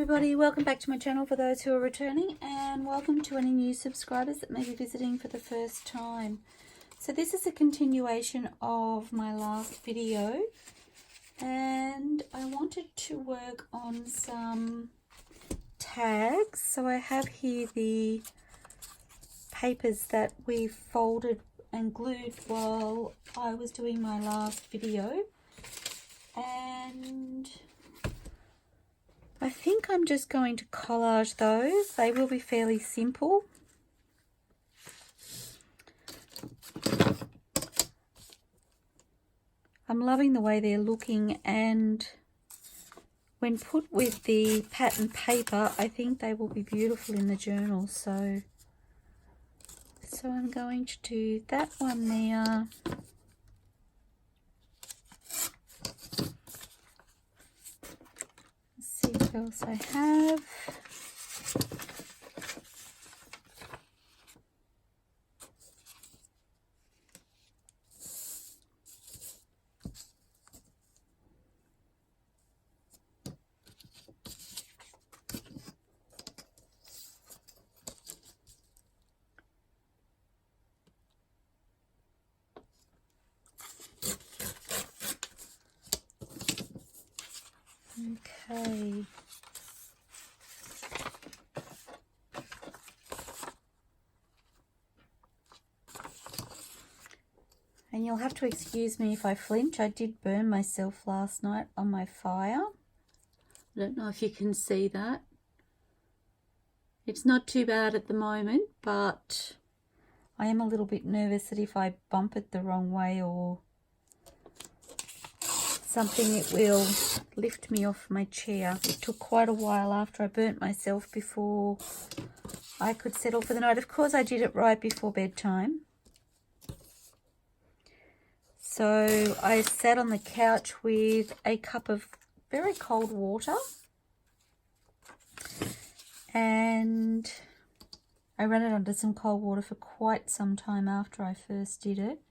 everybody, welcome back to my channel for those who are returning, and welcome to any new subscribers that may be visiting for the first time. So this is a continuation of my last video, and I wanted to work on some tags. So I have here the papers that we folded and glued while I was doing my last video, and I think I'm just going to collage those. They will be fairly simple. I'm loving the way they're looking, and when put with the pattern paper, I think they will be beautiful in the journal. So I'm going to do that one there. What else I have. Okay. And you'll have to excuse me if I flinch. I did burn myself last night on my fire. I don't know if you can see that. It's not too bad at the moment, but I am a little bit nervous that if I bump it the wrong way or something, it will lift me off my chair. It took quite a while after I burnt myself before I could settle for the night. Of course, I did it right before bedtime. So I sat on the couch with a cup of very cold water, and I ran it under some cold water for quite some time after I first did it.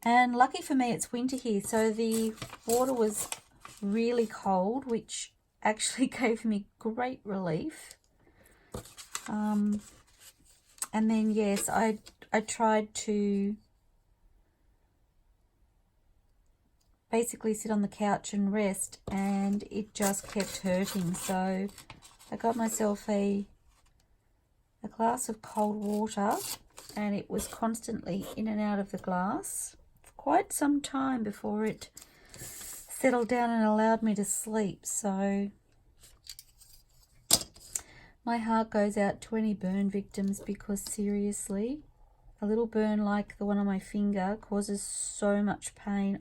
And lucky for me, it's winter here, so the water was really cold, which actually gave me great relief. And then, yes, I tried to basically sit on the couch and rest, and it just kept hurting. So I got myself a glass of cold water, and it was constantly in and out of the glass for quite some time before it settled down and allowed me to sleep. So my heart goes out to any burn victims, because seriously, a little burn like the one on my finger causes so much pain.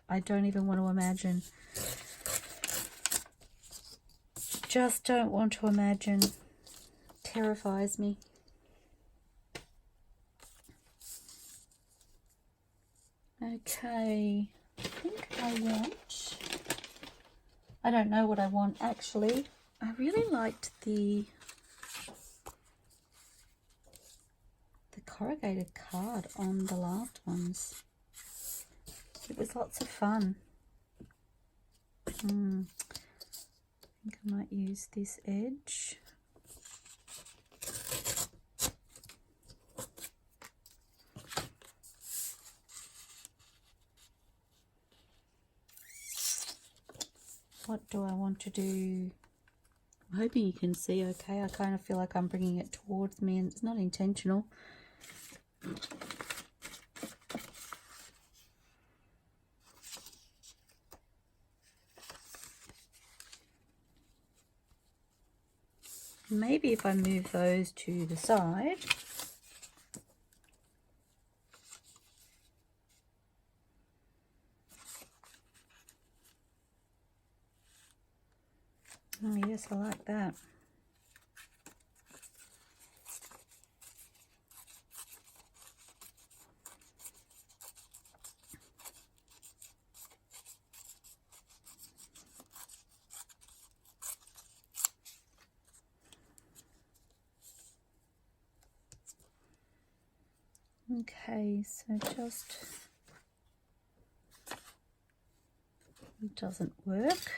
I don't even want to imagine. Just don't want to imagine. Terrifies me. Okay, I think I don't know what I want actually. I really liked the corrugated card on the last ones. It was lots of fun. I think I might use this edge. What do I want to do? I'm hoping you can see okay. I kind of feel like I'm bringing it towards me, and it's not intentional. Maybe if I move those to the side. Oh yes, I like that. Okay, so just, it doesn't work.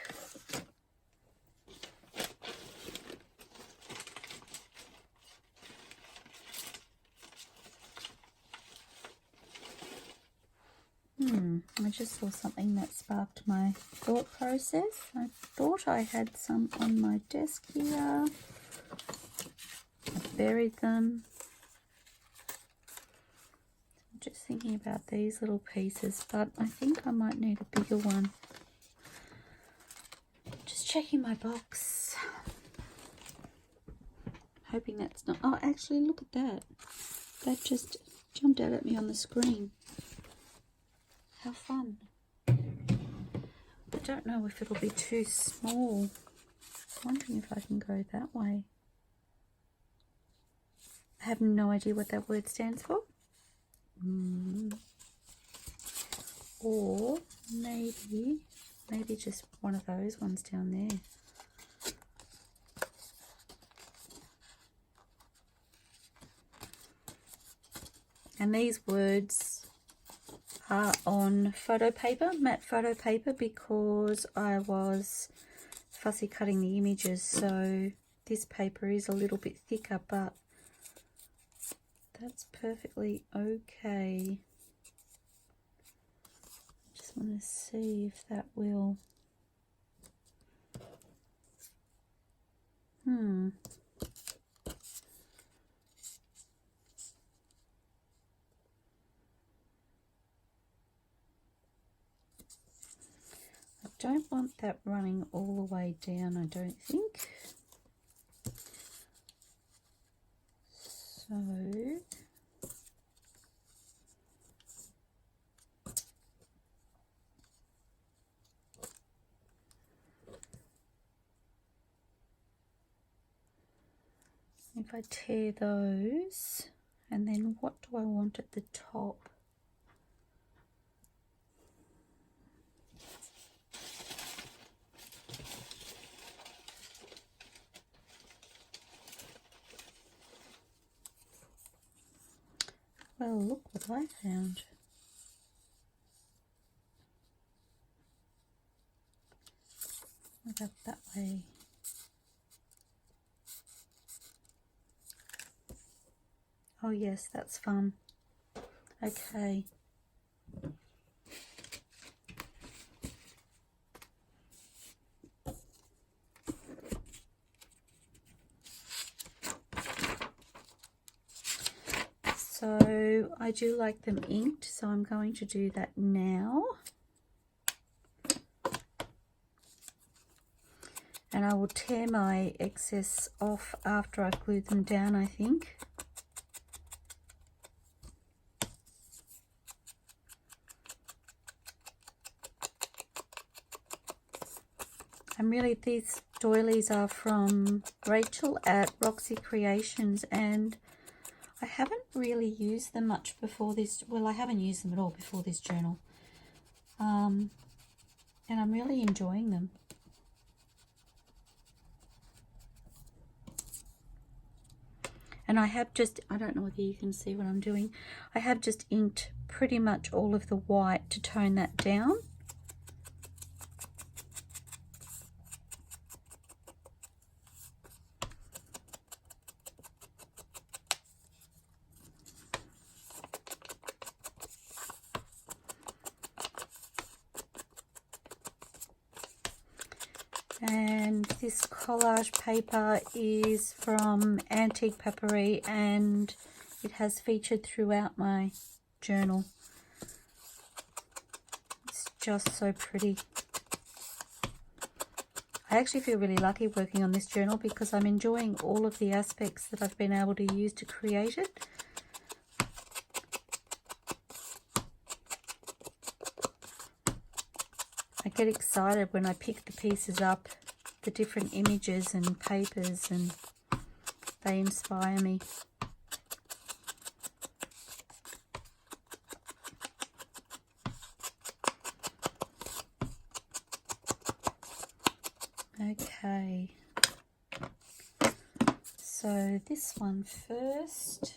I just saw something that sparked my thought process. I thought I had some on my desk here. I buried them. I'm just thinking about these little pieces, but I think I might need a bigger one. Just checking my box. Hoping that's not... Oh, actually, look at that. That just jumped out at me on the screen. How fun. I don't know if it'll be too small. I'm wondering if I can go that way. I have no idea what that word stands for. Or maybe just one of those ones down there. And these words are on photo paper, matte photo paper, because I was fussy cutting the images, so this paper is a little bit thicker, but that's perfectly okay. Just want to see if that will... Don't want that running all the way down, I don't think. So if I tear those, and then what do I want at the top? Well, look what I found. Look up that way. Oh yes, that's fun. Okay. So I do like them inked, so I'm going to do that now. And I will tear my excess off after I've glued them down, I think. And really these doilies are from Rachel at Roxy Creations, and I haven't really used them much before this. Well, I haven't used them at all before this journal. And I'm really enjoying them. And I have just, I don't know whether you can see what I'm doing. I have just inked pretty much all of the white to tone that down. And this collage paper is from AntiquePaperie, and it has featured throughout my journal. It's just so pretty. I actually feel really lucky working on this journal because I'm enjoying all of the aspects that I've been able to use to create it. I get excited when I pick the pieces up, the different images and papers, and they inspire me. Okay, so this one first.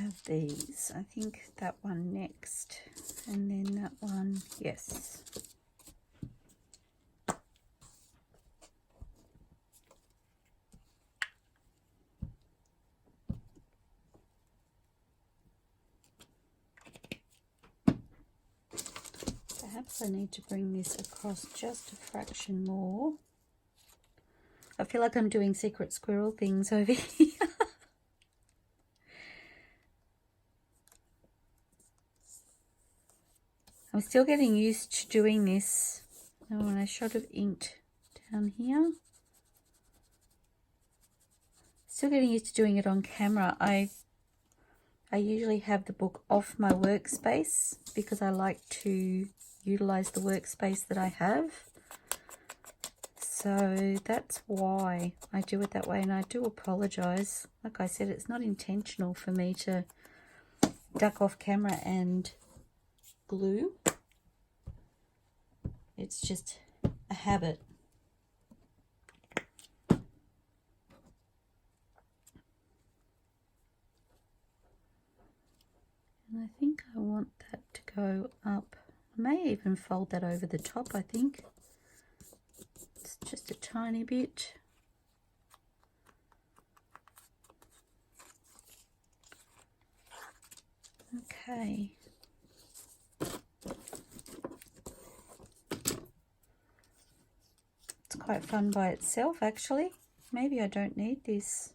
have these. I think that one next, and then that one, yes. Perhaps I need to bring this across just a fraction more. I feel like I'm doing secret squirrel things over here. I'm still getting used to doing this. Oh, and I should have inked down here. Still getting used to doing it on camera. I usually have the book off my workspace because I like to utilize the workspace that I have. So that's why I do it that way, and I do apologize. Like I said, it's not intentional for me to duck off camera and glue. It's just a habit. And I think I want that to go up. I may even fold that over the top, I think. It's just a tiny bit. Okay. It's quite fun by itself, actually. Maybe I don't need this.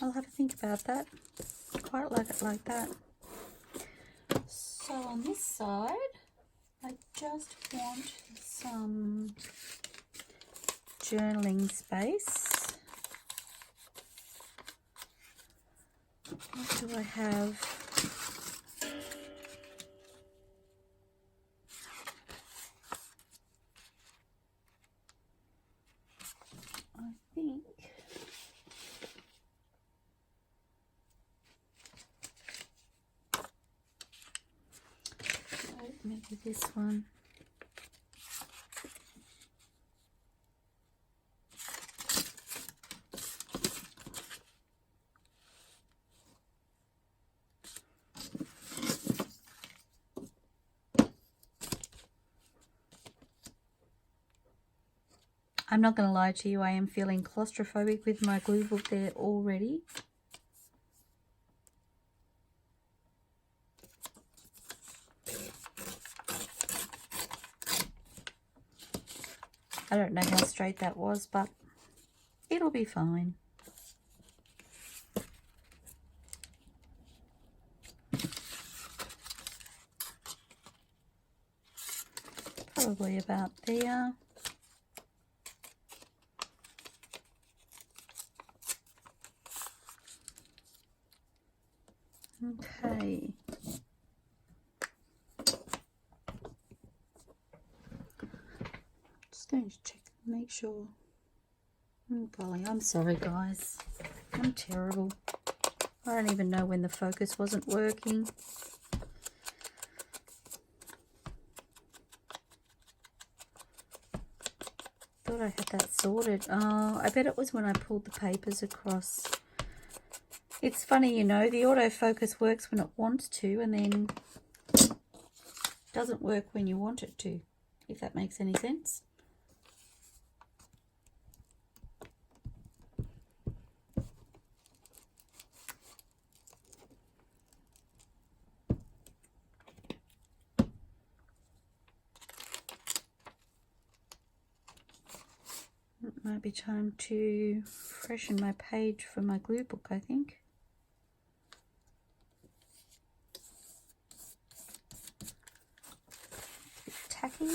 I'll have a think about that. I quite like it like that. So on this side, I just want some journaling space. What do I have? I think maybe this one. I'm not going to lie to you, I am feeling claustrophobic with my glue book there already. I don't know how straight that was, but it'll be fine. Probably about there. Okay. Just going to check, make sure. Oh golly, I'm sorry guys. I'm terrible. I don't even know when the focus wasn't working. Thought I had that sorted. Oh, I bet it was when I pulled the papers across. It's funny, you know, the autofocus works when it wants to and then doesn't work when you want it to, if that makes any sense. It might be time to freshen my page for my glue book, I think. Tacky.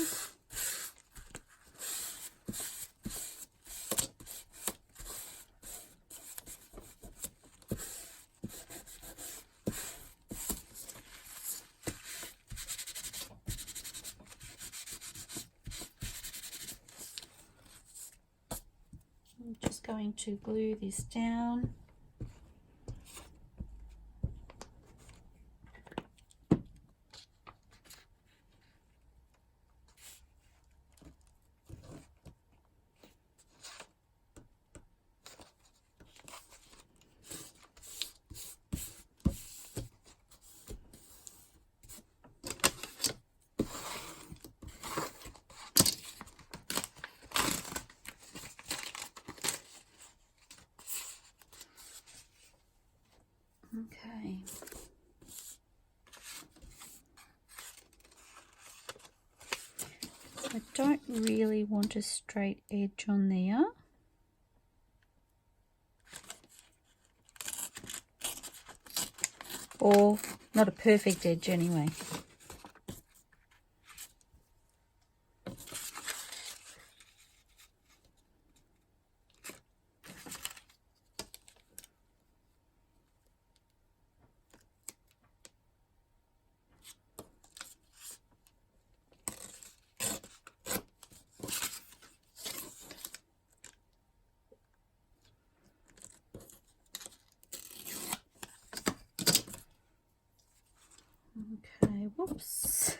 I'm just going to glue this down. Okay. I don't really want a straight edge on there. Or not a perfect edge anyway. Okay, whoops.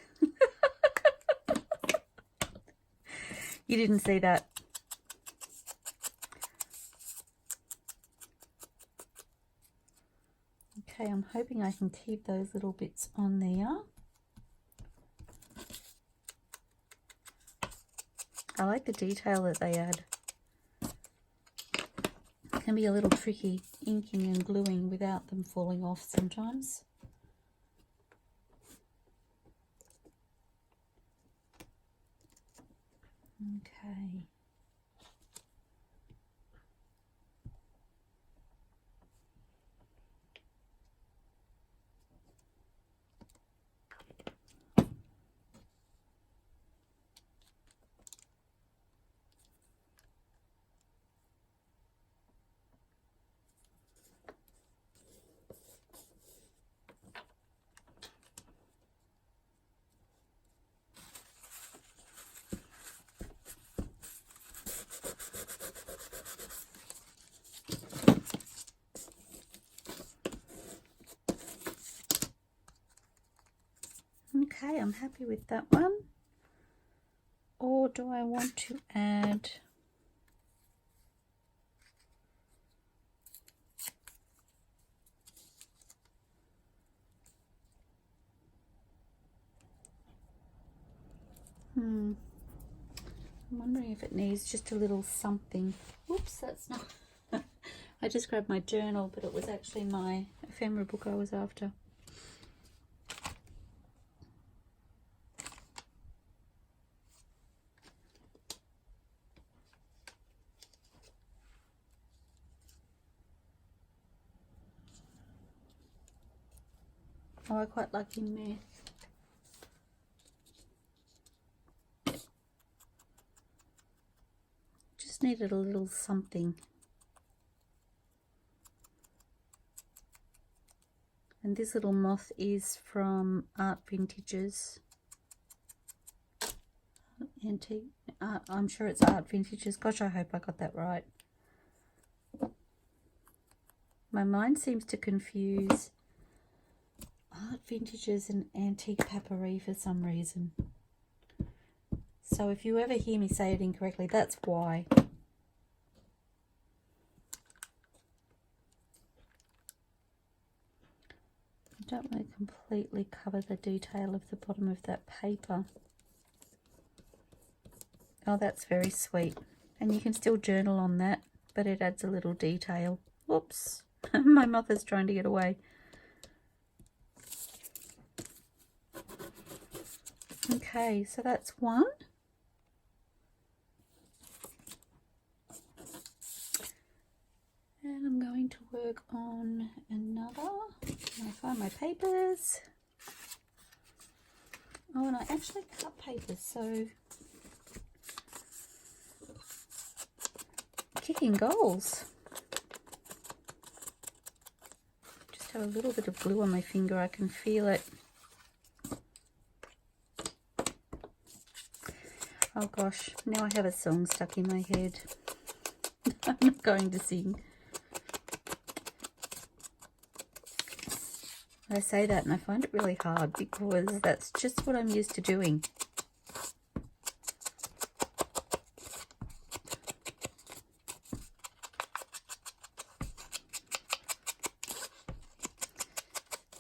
You didn't see that. Okay, I'm hoping I can keep those little bits on there. I like the detail that they add. It can be a little tricky inking and gluing without them falling off sometimes. Okay. Okay, I'm happy with that one. Or do I want to add I'm wondering if it needs just a little something. Oops, that's not I just grabbed my journal, but it was actually my ephemera book I was after. Oh, I quite like in there. Just needed a little something. And this little moth is from ArtVintages. I'm sure it's ArtVintages. Gosh, I hope I got that right. My mind seems to confuse ArtVintages and AntiquePaperie for some reason. So if you ever hear me say it incorrectly, that's why. I don't want to completely cover the detail of the bottom of that paper. Oh, that's very sweet. And you can still journal on that, but it adds a little detail. Whoops. My moth is trying to get away. Okay, so that's one. And I'm going to work on another. I find my papers. Oh, and I actually cut papers, so kicking goals. Just have a little bit of glue on my finger, I can feel it. Oh gosh, now I have a song stuck in my head. I'm not going to sing. I say that and I find it really hard because that's just what I'm used to doing.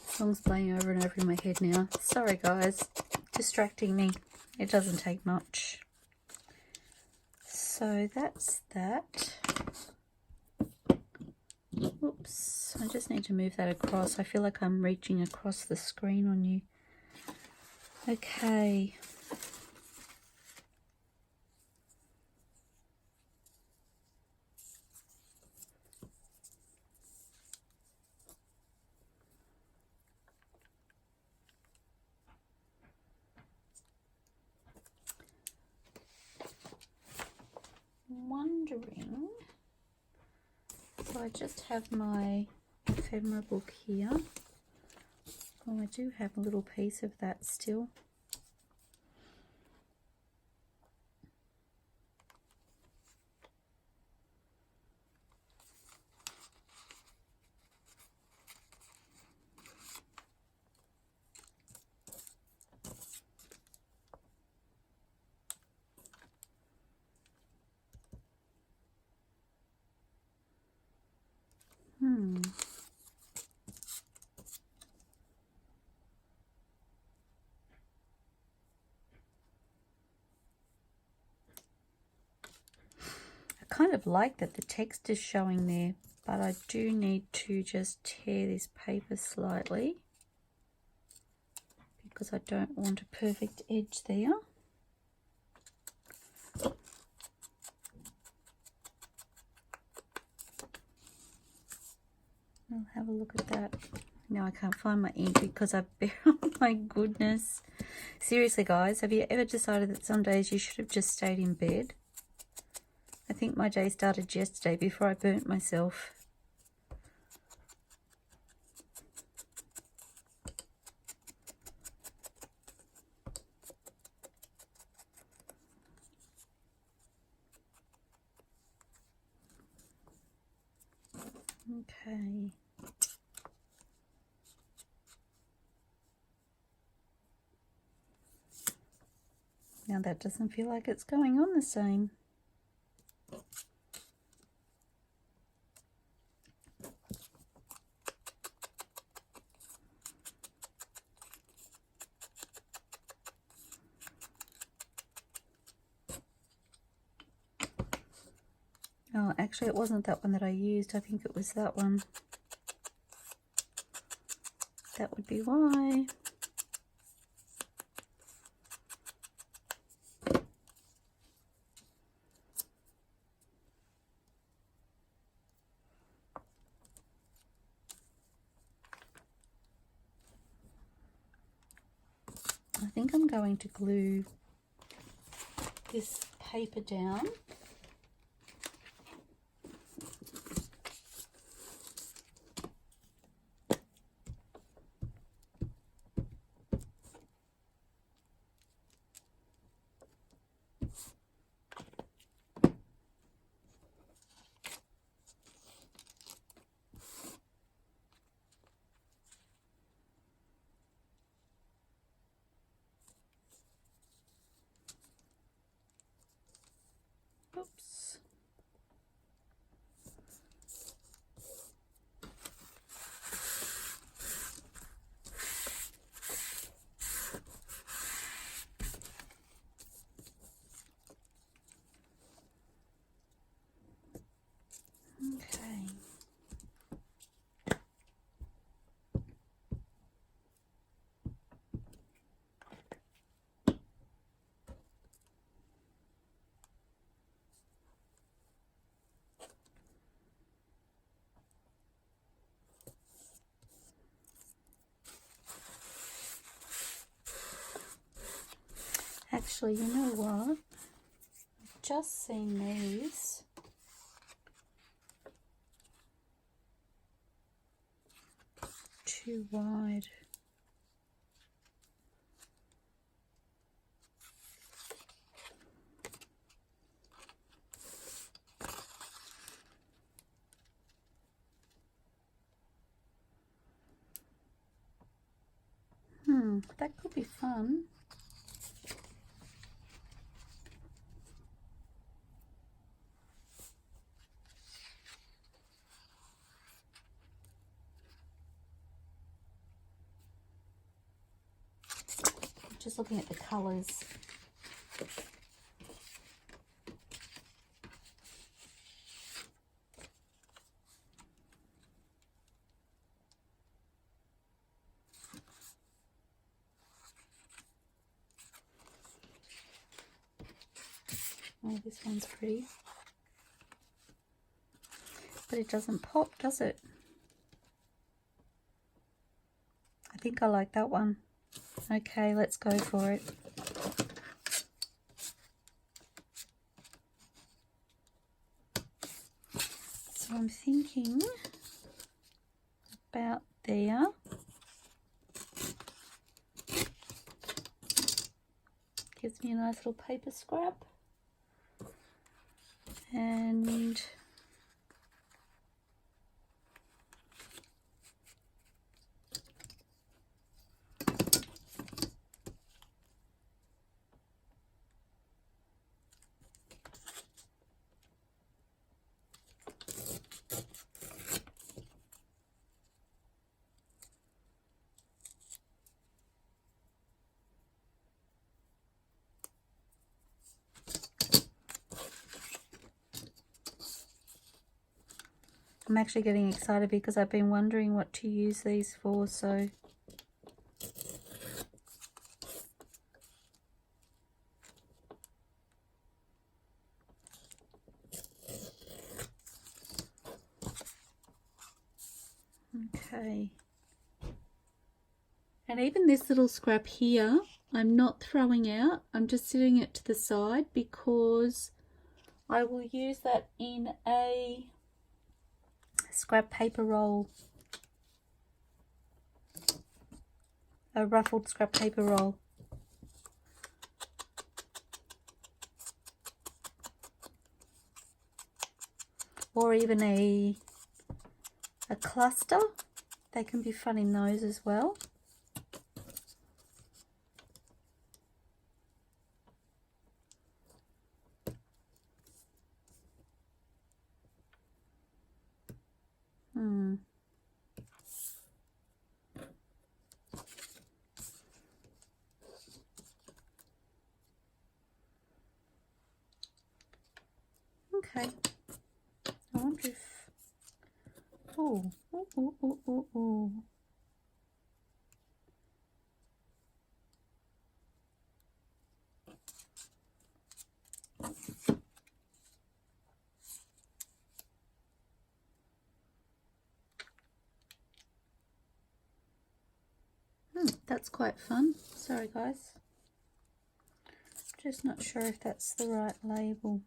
Song's playing over and over in my head now. Sorry guys, distracting me. It doesn't take much. So that's that. Oops. I just need to move that across. I feel like I'm reaching across the screen on you. Okay. Wondering, so I just have my ephemera book here. Oh, I do have a little piece of that still. I kind of like that the text is showing there, but I do need to just tear this paper slightly because I don't want a perfect edge there. I'll have a look at that. Now I can't find my ink because I've oh my goodness. Seriously guys, have you ever decided that some days you should have just stayed in bed? I think my day started yesterday before I burnt myself. Okay. Now that doesn't feel like it's going on the same. Oh, actually it wasn't that one that I used. I think it was that one. That would be why. I think I'm going to glue this paper down. Oops. Okay. Actually, you know what? I've just seen these. Too wide. That could be fun. Just looking at the colours. Oh, this one's pretty. But it doesn't pop, does it? I think I like that one. Okay, let's go for it. So I'm thinking about there. Gives me a nice little paper scrap. And I'm actually getting excited because I've been wondering what to use these for, so okay. And even this little scrap here, I'm not throwing out. I'm just sitting it to the side because I will use that in a scrap paper roll. A ruffled scrap paper roll. Or even a cluster. They can be fun in those as well. Okay. I wonder if... Oh, oh, oh, oh, oh, oh. That's quite fun. Sorry guys. Just not sure if that's the right label.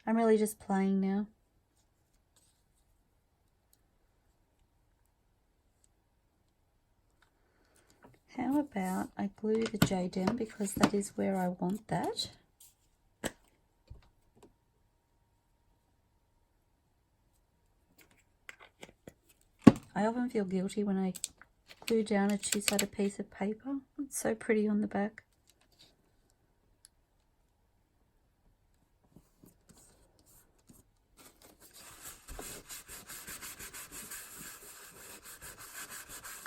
I'm really just playing now. How about I glue the J down because that is where I want that. I often feel guilty when I glue down a two-sided piece of paper. It's so pretty on the back.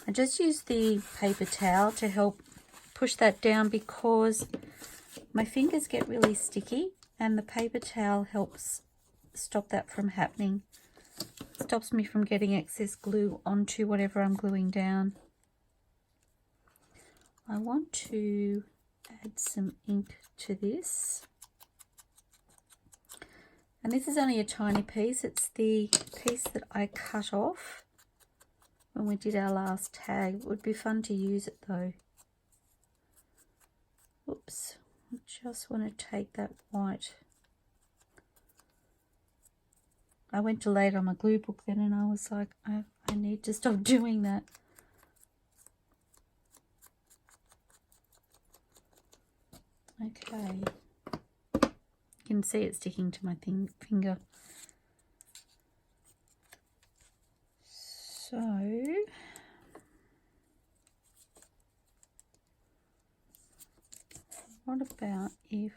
I just use the paper towel to help push that down because my fingers get really sticky and the paper towel helps stop that from happening. It stops me from getting excess glue onto whatever I'm gluing down. I want to add some ink to this. And this is only a tiny piece. It's the piece that I cut off when we did our last tag. It would be fun to use it though. Oops, I just want to take that white. I went to lay it on my glue book then and I was like, I need to stop doing that. Okay. You can see it sticking to my finger. So, what about if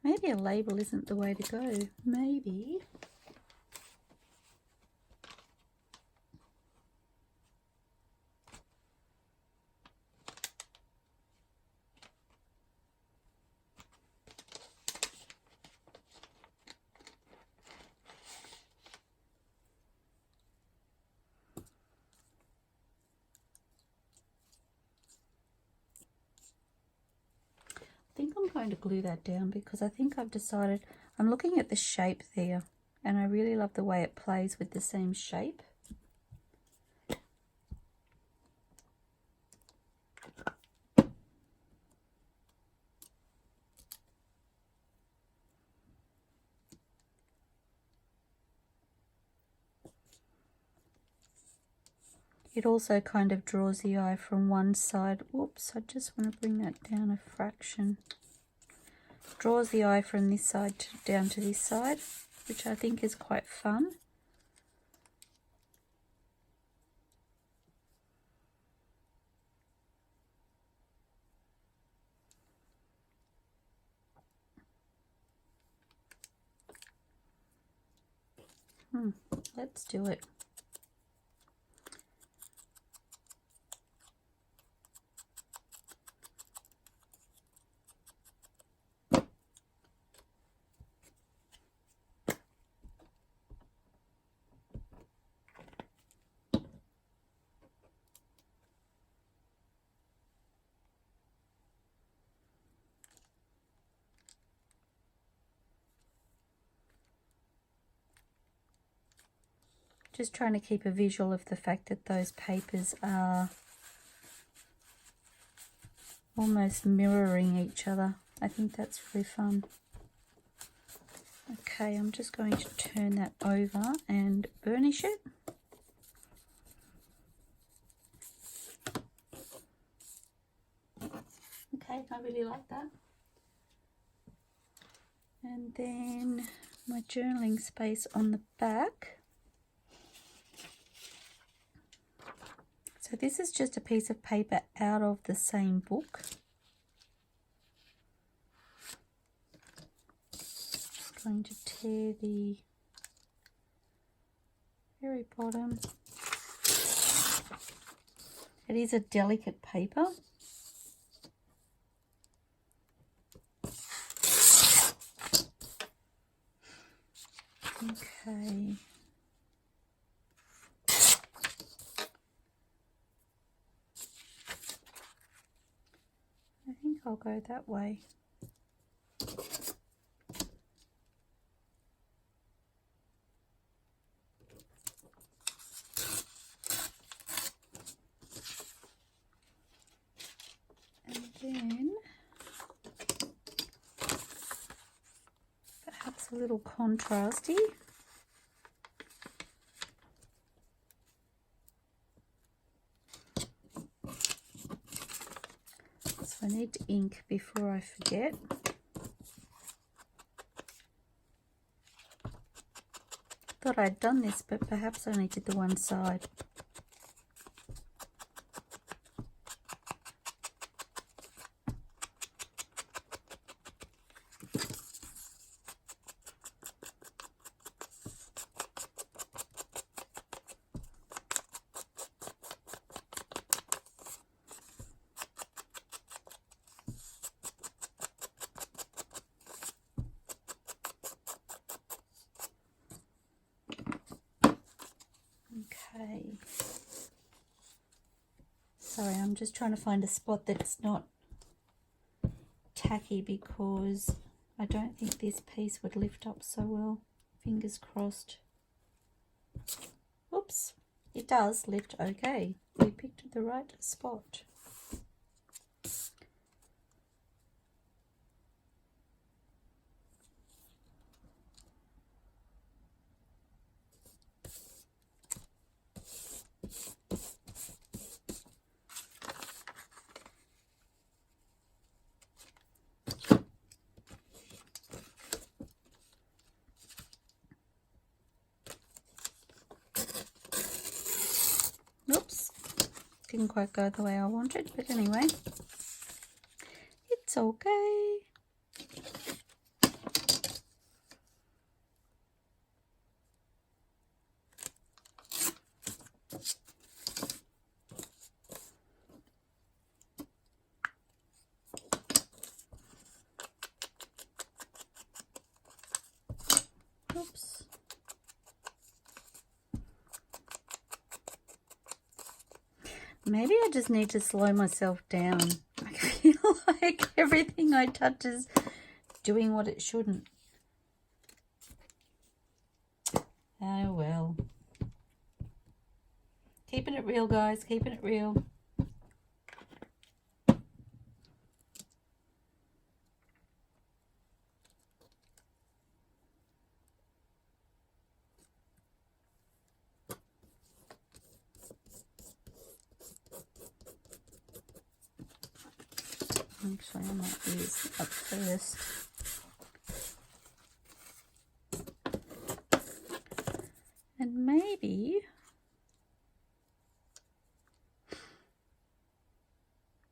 maybe maybe a label isn't the way to go. Maybe. I think I'm going to glue that down because I think I've decided, I'm looking at the shape there and I really love the way it plays with the same shape. It also kind of draws the eye from one side. Oops, I just want to bring that down a fraction. Draws the eye from this side down to this side, which I think is quite fun. Let's do it. Just trying to keep a visual of the fact that those papers are almost mirroring each other. I think that's really fun. Okay, I'm just going to turn that over and burnish it. Okay, I really like that. And then my journaling space on the back. So this is just a piece of paper out of the same book. Just going to tear the very bottom. It is a delicate paper. Okay. I think I'll go that way. And then perhaps a little contrasty. I need to ink before I forget. Thought I'd done this, but perhaps I only did the one side. Okay. Sorry, I'm just trying to find a spot that's not tacky because I don't think this piece would lift up so well. Fingers crossed. Oops, it does lift okay. We picked the right spot. Oops, didn't quite go the way I wanted, but anyway, it's okay. Oops. Maybe I just need to slow myself down. I feel like everything I touch is doing what it shouldn't. Oh well. Keeping it real, guys. Keeping it real. Actually, I might use up first. And maybe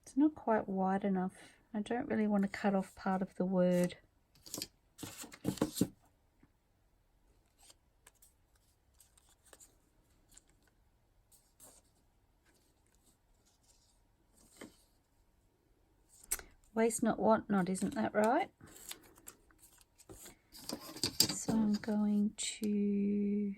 it's not quite wide enough. I don't really want to cut off part of the word. Waste not, want not, isn't that right? So I'm going to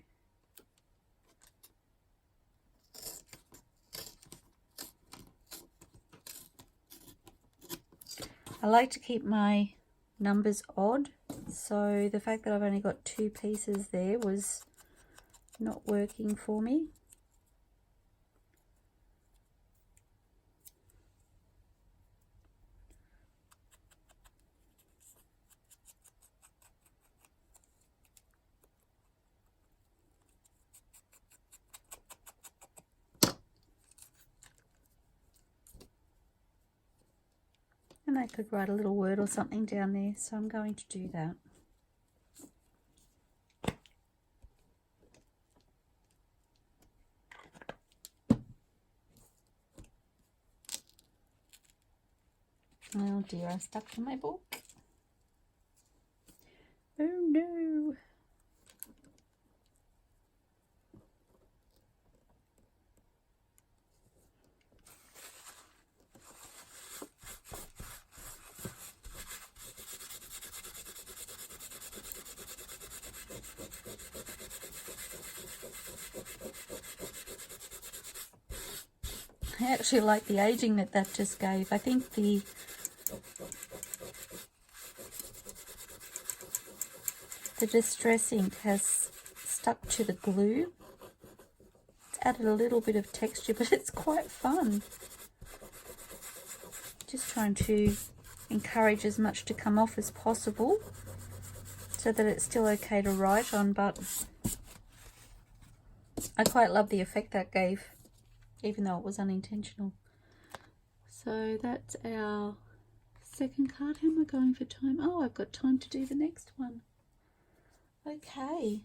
I like to keep my numbers odd, so the fact that I've only got 2 pieces there was not working for me. And I could write a little word or something down there, so I'm going to do that. Oh dear, I stuck to my book. Oh no. I actually like the aging that that just gave. I think the distress ink has stuck to the glue. It's added a little bit of texture, but it's quite fun. Just trying to encourage as much to come off as possible so that it's still okay to write on, but I quite love the effect that gave, even though it was unintentional. So that's our second card. How am I going for time? Oh, I've got time to do the next one. Okay.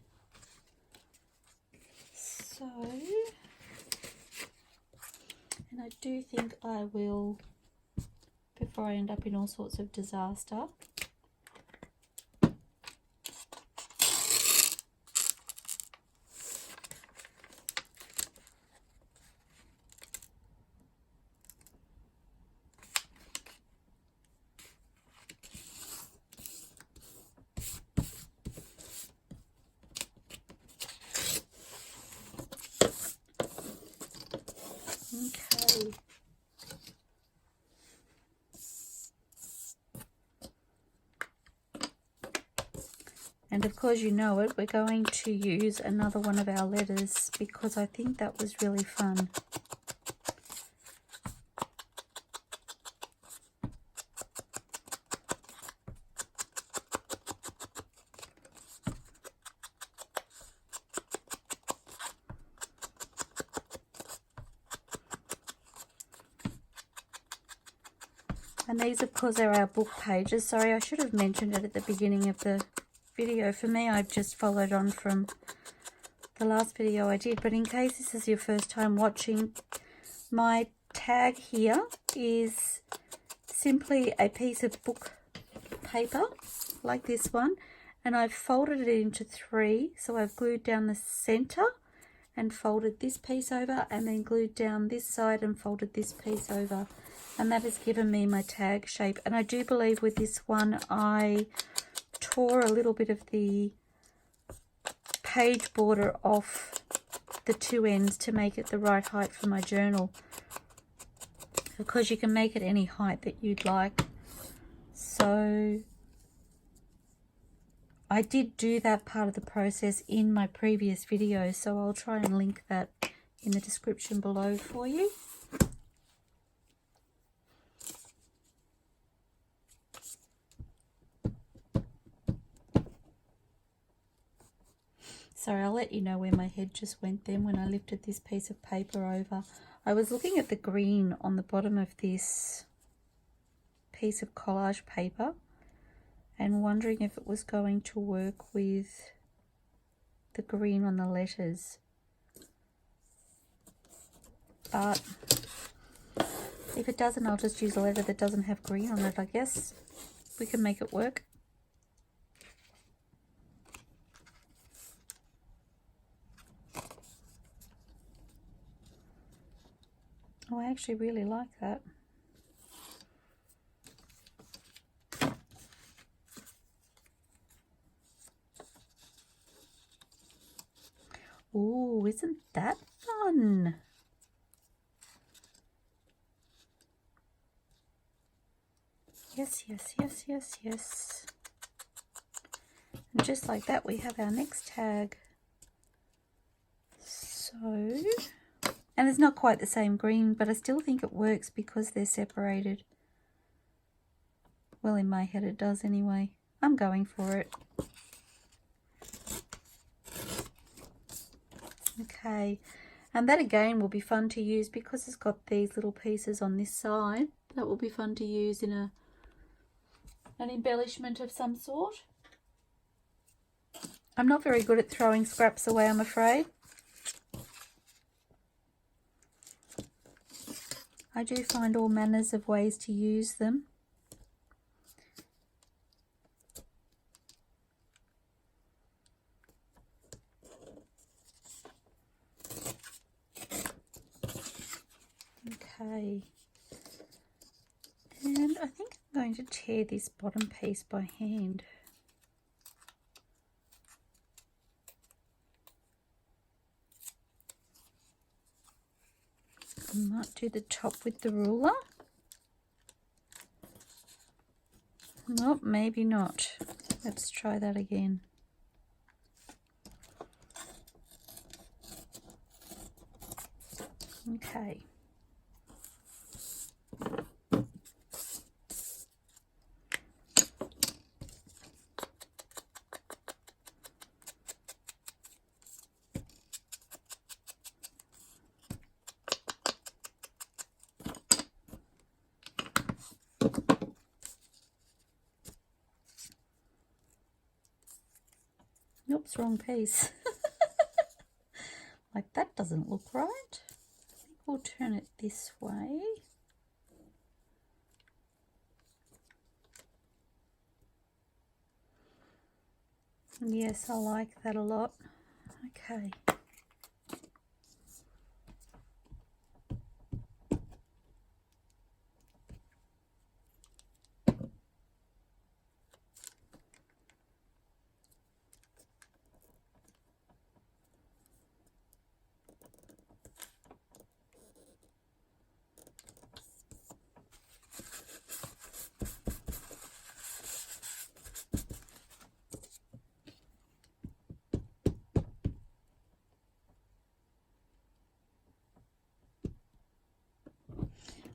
So, and I do think I will, before I end up in all sorts of disaster, okay. And of course, you know it, we're going to use another one of our letters because I think that was really fun. And these, of course, are our book pages. Sorry, I should have mentioned it at the beginning of the video. For me, I just followed on from the last video I did. But in case this is your first time watching, my tag here is simply a piece of book paper, like this one. And I've folded it into 3. So I've glued down the center and folded this piece over, and then glued down this side and folded this piece over. And that has given me my tag shape. And I do believe with this one I tore a little bit of the page border off the two ends to make it the right height for my journal, because you can make it any height that you'd like. So I did do that part of the process in my previous video, so I'll try and link that in the description below for you. Sorry, I'll let you know where my head just went then when I lifted this piece of paper over. I was looking at the green on the bottom of this piece of collage paper and wondering if it was going to work with the green on the letters. But if it doesn't, I'll just use a letter that doesn't have green on it, I guess. We can make it work. Oh, I actually really like that. Oh, isn't that fun? Yes, yes, yes, yes, yes. And just like that, we have our next tag. So... and it's not quite the same green, but I still think it works because they're separated. Well, in my head it does anyway. I'm going for it. Okay, and that again will be fun to use because it's got these little pieces on this side. That will be fun to use in an embellishment of some sort. I'm not very good at throwing scraps away, I'm afraid. I do find all manners of ways to use them. Okay. And I think I'm going to tear this bottom piece by hand. I might do the top with the ruler. Nope, maybe not. Let's try that again. Okay. Oops, wrong piece. Like that doesn't look right. I think we'll turn it this way. Yes, I like that a lot. Okay.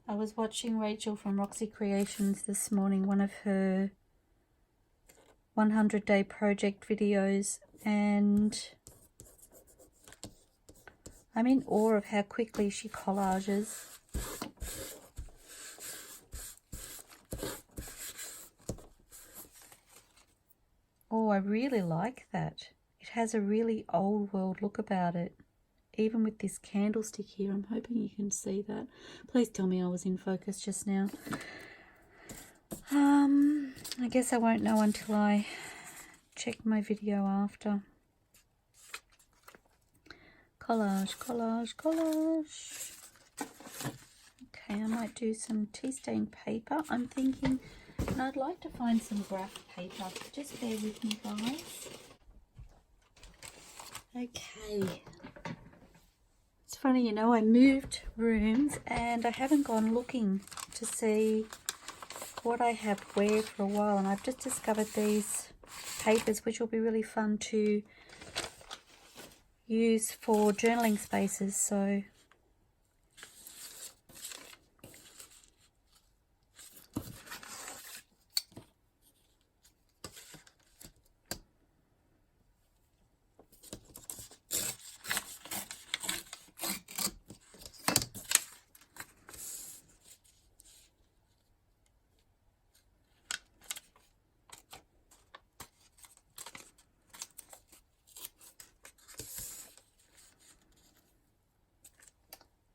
I was watching Rachel from Roxy Creations this morning, one of her 100-day project videos, and I'm in awe of how quickly she collages. Oh, I really like that. It has a really old world look about it. Even with this candlestick here, I'm hoping you can see that. Please tell me I was in focus just now. I guess I won't know until I check my video after. Collage, collage, collage. Okay, I might do some tea stain paper. I'm thinking, and I'd like to find some graph paper. Just bear with me, guys. Okay. It's funny, you know, I moved rooms and I haven't gone looking to see what I have where for a while, and I've just discovered these papers which will be really fun to use for journaling spaces. So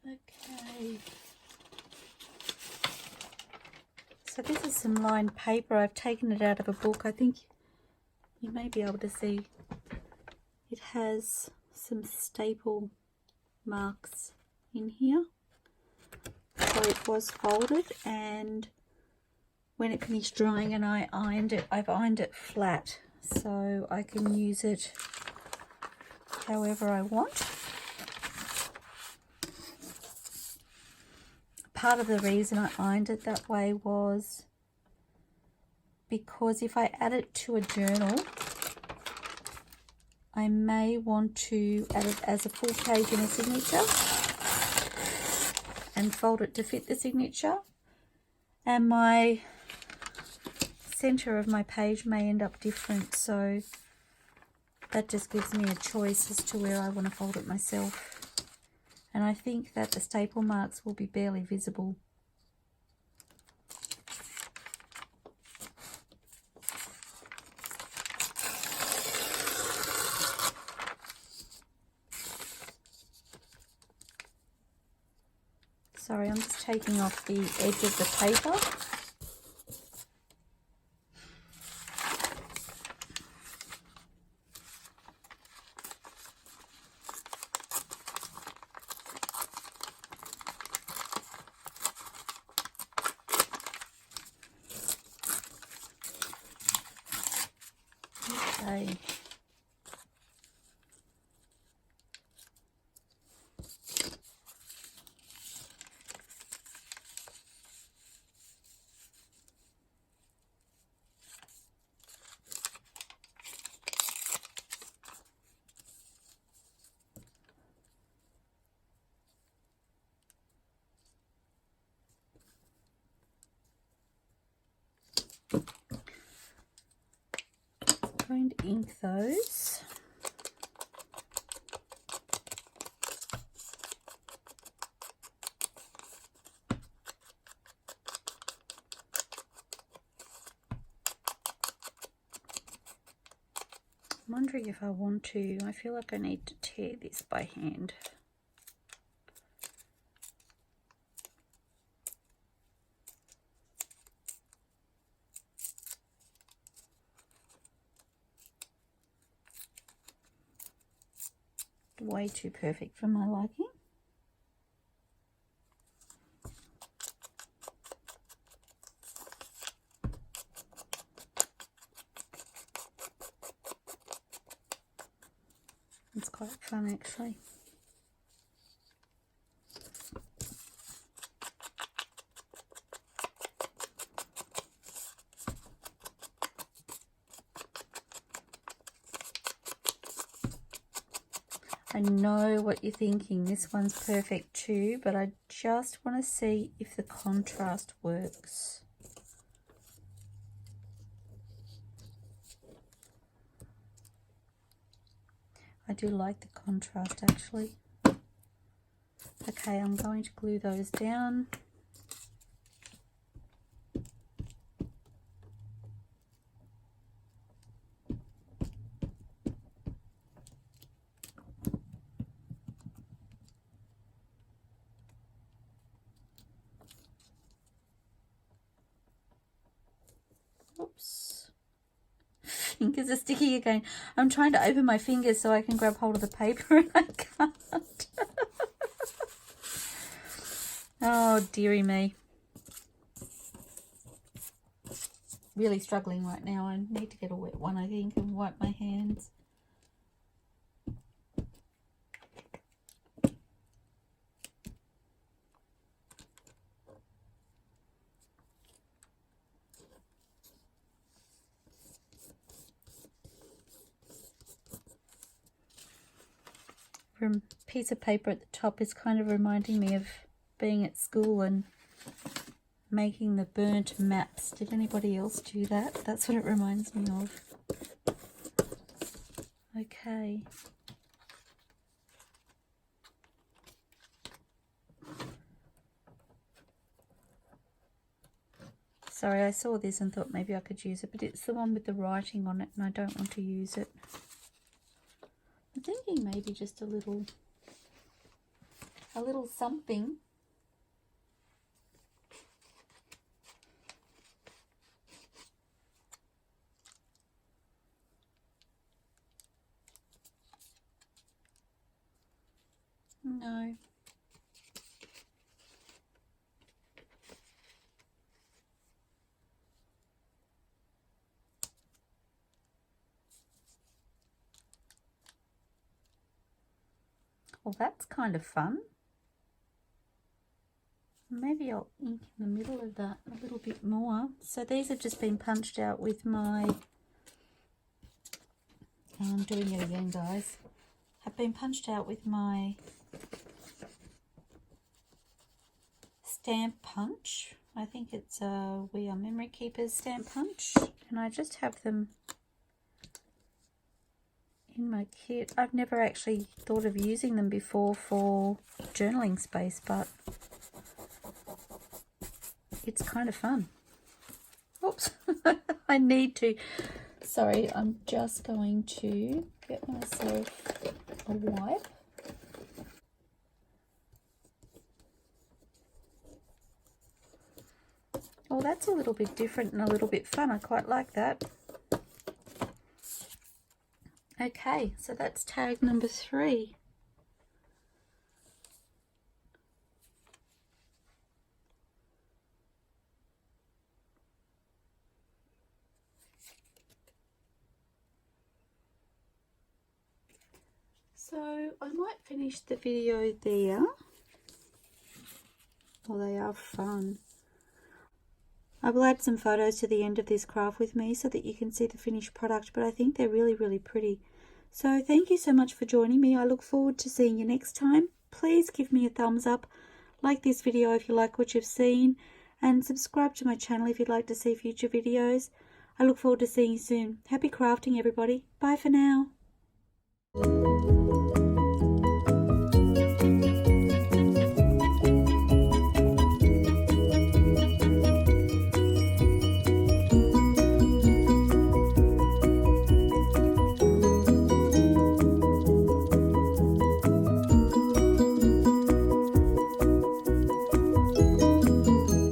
okay. So this is some lined paper. I've taken it out of a book. I think you may be able to see it has some staple marks in here. So it was folded, and when it finished drying and I ironed it, I've ironed it flat so I can use it however I want. Part of the reason I ironed it that way was because if I add it to a journal, I may want to add it as a full page in a signature and fold it to fit the signature, and my center of my page may end up different, so that just gives me a choice as to where I want to fold it myself. And I think that the staple marks will be barely visible. Sorry, I'm just taking off the edge of the paper. Okay. Going to ink those. I'm wondering if I want to. I feel like I need to tear this by hand. Way too perfect for my liking. It's quite fun actually. I know what you're thinking, this one's perfect too, but I just want to see if the contrast works. I do like the contrast actually. Okay, I'm going to glue those down. Oops. Fingers are sticky again. I'm trying to open my fingers so I can grab hold of the paper and I can't. Oh, dearie me. Really struggling right now. I need to get a wet one, I think, and wipe my hands. piece of paper at the top is kind of reminding me of being at school and making the burnt maps. Did anybody else do that? That's what it reminds me of. Okay. Sorry, I saw this and thought maybe I could use it, but it's the one with the writing on it and I don't want to use it. I'm thinking maybe just a little something. No. Well, that's kind of fun. Maybe I'll ink in the middle of that a little bit more. So these have just been punched out with my, I'm doing it again, guys. Have been punched out with my stamp punch. I think it's a We Are Memory Keepers stamp punch. And I just have them in my kit. I've never actually thought of using them before for journaling space, but it's kind of fun. Oops. I need to. Sorry, I'm just going to get myself a wipe. Well, that's a little bit different and a little bit fun. I quite like that. Okay, so that's tag number 3. So I might finish the video there. Well, they are fun. I will add some photos to the end of this craft with me so that you can see the finished product, but I think they're really, really pretty. So thank you so much for joining me. I look forward to seeing you next time. Please give me a thumbs up, like this video if you like what you've seen, and subscribe to my channel if you'd like to see future videos. I look forward to seeing you soon. Happy crafting, everybody. Bye for now.